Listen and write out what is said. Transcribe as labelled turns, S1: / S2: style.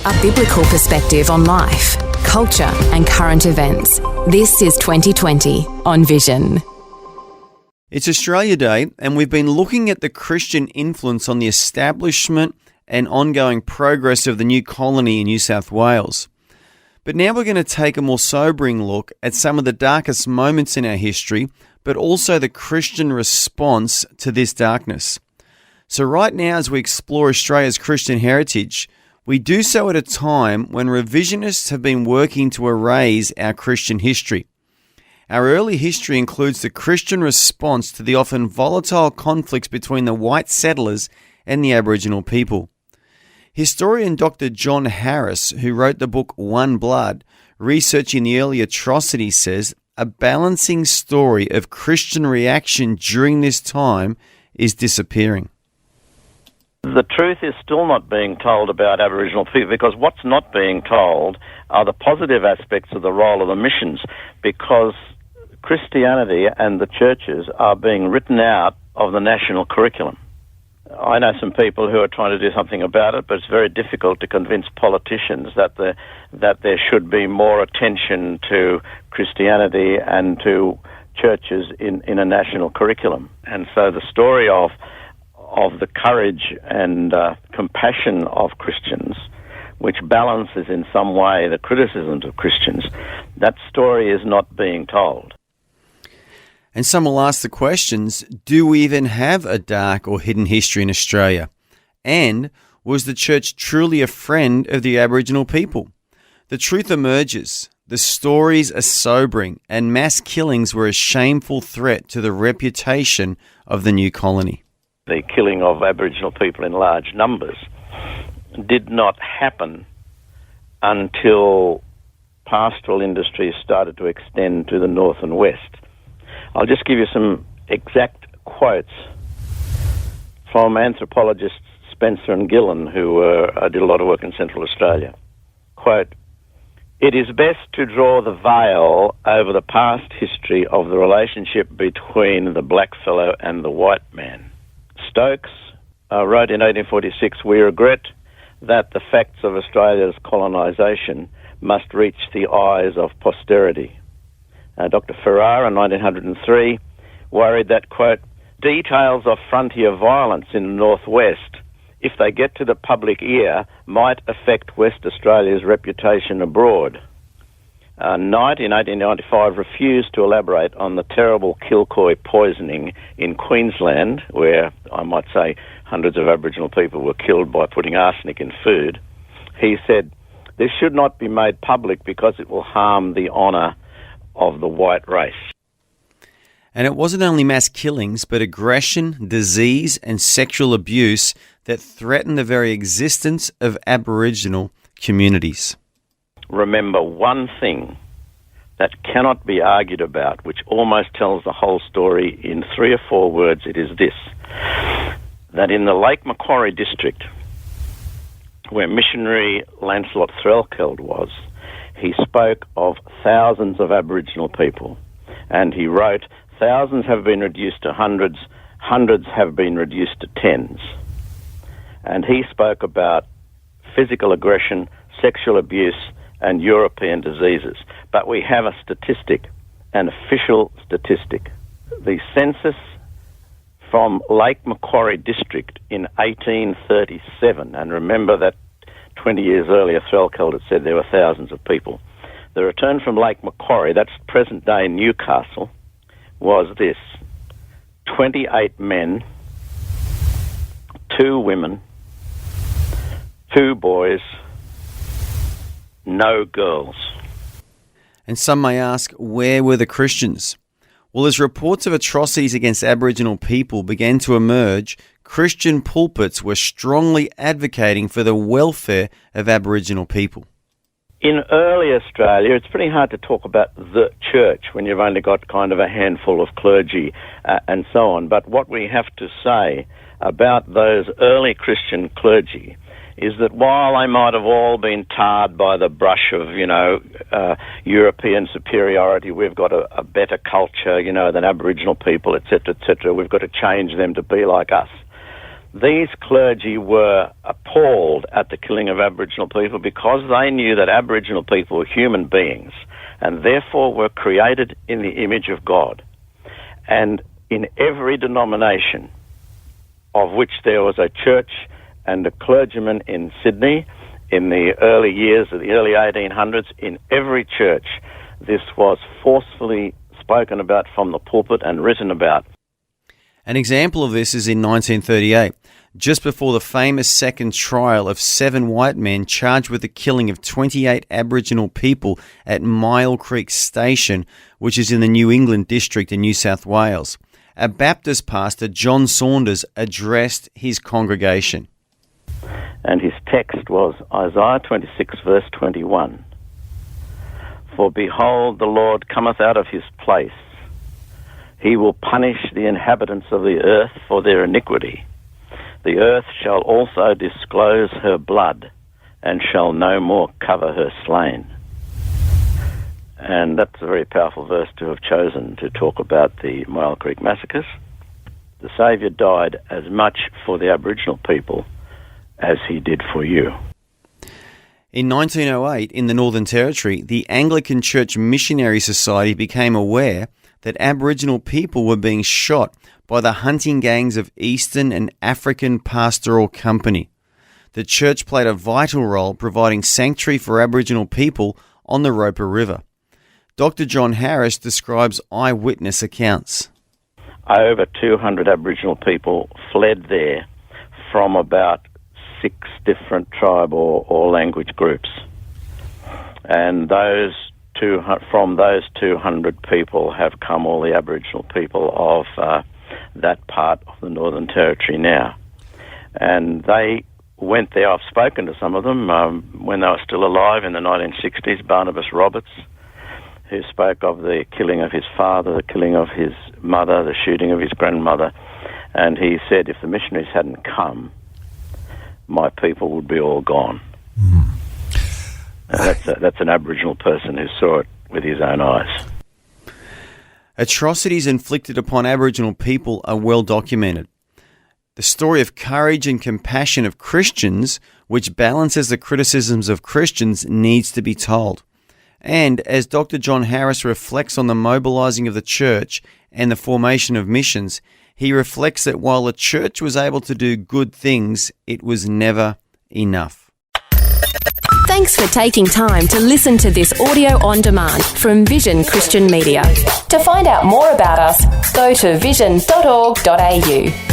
S1: A biblical perspective on life, culture and current events. This is 2020 on Vision.
S2: It's Australia Day, and we've been looking at the Christian influence on the establishment and ongoing progress of the new colony in New South Wales. But now we're going to take a more sobering look at some of the darkest moments in our history, but also the Christian response to this darkness. So right now, as we explore Australia's Christian heritage, we do so at a time when revisionists have been working to erase our Christian history. Our early history includes the Christian response to the often volatile conflicts between the white settlers and the Aboriginal people. Historian Dr. John Harris, who wrote the book One Blood, researching the early atrocities, says a balancing story of Christian reaction during this time is disappearing.
S3: The truth is still not being told about Aboriginal people, because what's not being told are the positive aspects of the role of the missions, because Christianity and the churches are being written out of the national curriculum. I know some people who are trying to do something about it, but it's very difficult to convince politicians that there should be more attention to Christianity and to churches in a national curriculum. And so the story of the courage and compassion of Christians, which balances in some way the criticisms of Christians, that story is not being told.
S2: And some will ask the questions, do we even have a dark or hidden history in Australia? And was the church truly a friend of the Aboriginal people? The truth emerges. The stories are sobering, and mass killings were a shameful threat to the reputation of the new colony.
S3: The killing of Aboriginal people in large numbers did not happen until pastoral industries started to extend to the north and west. I'll just give you some exact quotes from anthropologists Spencer and Gillen, who did a lot of work in Central Australia. Quote, "It is best to draw the veil over the past history of the relationship between the blackfellow and the white man." Stokes wrote in 1846, "We regret that the facts of Australia's colonisation must reach the eyes of posterity." Dr. Ferrara in 1903 worried that, quote, "Details of frontier violence in the northwest, if they get to the public ear, might affect West Australia's reputation abroad." Knight in 1895 refused to elaborate on the terrible Kilcoy poisoning in Queensland, where I might say hundreds of Aboriginal people were killed by putting arsenic in food. He said, "This should not be made public because it will harm the honour of the white race."
S2: And it wasn't only mass killings, but aggression, disease and sexual abuse that threatened the very existence of Aboriginal communities.
S3: Remember one thing that cannot be argued about, which almost tells the whole story in 3 or 4 words. It is this: that in the Lake Macquarie district, where missionary Lancelot Threlkeld was, he spoke of thousands of Aboriginal people, and he wrote, "Thousands have been reduced to hundreds, hundreds have been reduced to tens." And he spoke about physical aggression, sexual abuse, and European diseases. But we have a statistic, an official statistic. The census from Lake Macquarie district in 1837, and remember that 20 years earlier Threlkeld had said there were thousands of people. The return from Lake Macquarie, that's present-day Newcastle, was this: 28 men, 2 women, 2 boys, no girls.
S2: And some may ask, where were the Christians? Well, as reports of atrocities against Aboriginal people began to emerge, Christian pulpits were strongly advocating for the welfare of Aboriginal people.
S3: In early Australia, it's pretty hard to talk about the church when you've only got kind of a handful of clergy and so on. But what we have to say about those early Christian clergy is that while they might have all been tarred by the brush of, European superiority, we've got a better culture, than Aboriginal people, etc., etc., we've got to change them to be like us. these clergy were appalled at the killing of Aboriginal people because they knew that Aboriginal people were human beings and therefore were created in the image of God. And in every denomination, of which there was a church and a clergyman in Sydney in the early years of the early 1800s, in every church, this was forcefully spoken about from the pulpit and written about.
S2: An example of this is in 1938, just before the famous second trial of 7 white men charged with the killing of 28 Aboriginal people at Mile Creek Station, which is in the New England district in New South Wales. A Baptist pastor, John Saunders, addressed his congregation.
S3: And his text was Isaiah 26, verse 21. For behold, the Lord cometh out of his place. He will punish the inhabitants of the earth for their iniquity. The earth shall also disclose her blood, and shall no more cover her slain. And that's a very powerful verse to have chosen to talk about the Mile Creek massacres. The Saviour died as much for the Aboriginal people as he did for you.
S2: In 1908, in the Northern Territory, the Anglican Church Missionary Society became aware that Aboriginal people were being shot by the hunting gangs of Eastern and African Pastoral Company. The church played a vital role providing sanctuary for Aboriginal people on the Roper River. Dr. John Harris describes eyewitness accounts.
S3: Over 200 Aboriginal people fled there from about 6 different tribe or language groups. And from those 200 people have come all the Aboriginal people of that part of the Northern Territory now. And they went there. I've spoken to some of them when they were still alive in the 1960s, Barnabas Roberts, who spoke of the killing of his father, the killing of his mother, the shooting of his grandmother. And he said, if the missionaries hadn't come, my people would be all gone. Mm. That's an Aboriginal person who saw it with his own eyes.
S2: Atrocities inflicted upon Aboriginal people are well documented. The story of courage and compassion of Christians, which balances the criticisms of Christians, needs to be told. And as Dr. John Harris reflects on the mobilising of the church and the formation of missions, he reflects that while the church was able to do good things, it was never enough.
S1: Thanks for taking time to listen to this audio on demand from Vision Christian Media. To find out more about us, go to vision.org.au.